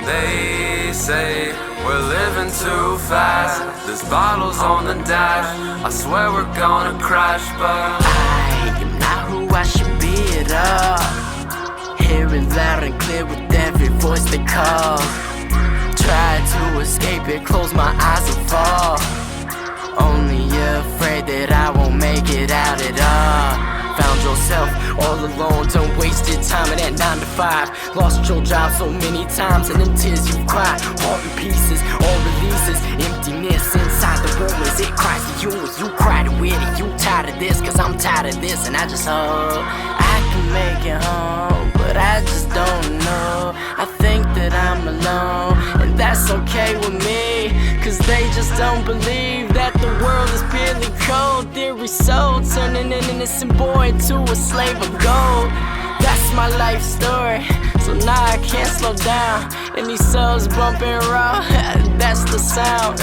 They say we're living too fast. There's bottles on the dash. I swear we're gonna crash, but I am not who I should be at all. Hearing loud and clear with every voice that calls. Try to escape it, close my eyes and fall. Only afraid that I won't make it out at all. Found yourself all alone, don't waste your time in that 9 to 5. Lost your job so many times and them tears you cried. All in pieces, all releases, emptiness inside the room as it cries to you. As you cry to it and you tired of this, cause I'm tired of this. And I just hope I can make it home, but I just don't know. I think that I'm alone, and that's okay with me, cause they just don't believe that the world is purely cold. Theory sold, turning an innocent boy into a slave of gold. That's my life story, so now I can't slow down. And these souls bumping raw, that's the sound.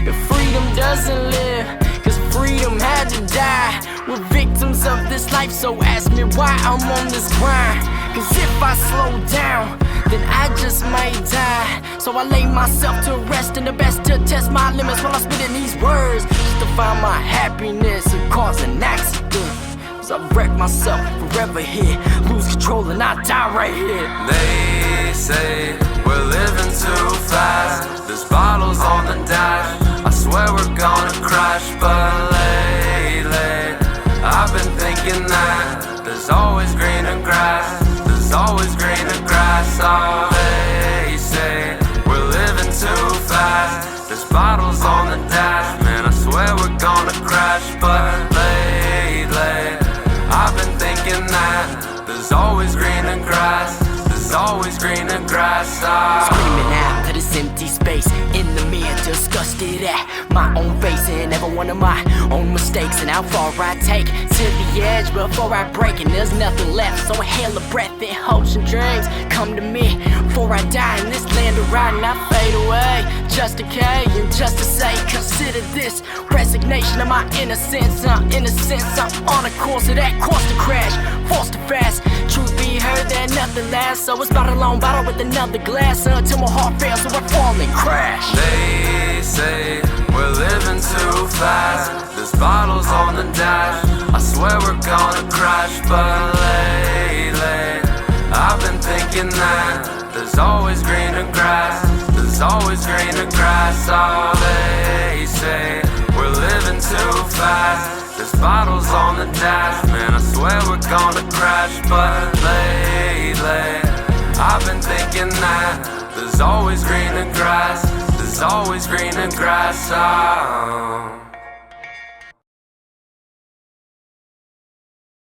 If freedom doesn't live, cause freedom had to die. We're victims of this life, so ask me why I'm on this grind. Cause if I slow down, then I just might die. So I lay myself to rest, and the best to test my limits while I'm spitting these words, just to find my happiness and cause an accident. Cause I wreck myself forever here, lose control and I die right here. they say we're living too fast. There's bottles on the dash. I swear we're gonna crash, but lately I've been thinking that there's always greener grass. There's always greener grass. Oh, they say we're living too fast. There's bottles on the dash. Man, I swear we're gonna crash, but lately I've been thinking that there's always greener grass. There's always greener grass. Oh. Screaming out to this empty space, in the mirror, disgusted at my own face and every one of my own mistakes, and how far I take to the edge before I break, and there's nothing left. So hail a breath and hopes and dreams come to me before I die in this land of ride, and I fade away. Just decay and just to say, consider this resignation of my innocence. I'm on a course of that course to crash, forced to fast. Truth be heard, that nothing lasts, so it's about a long bottle with another glass until my heart fails, so I fall and crash. They say we're living too fast. There's bottles on the dash. I swear we're gonna crash, but lately I've been thinking that there's always greener grass. There's always greener grass. Oh, they say we're living too fast. There's bottles on the dash. Man, I swear we're gonna crash, but lately I've been thinking that there's always greener grass. There's always greener grass. Oh.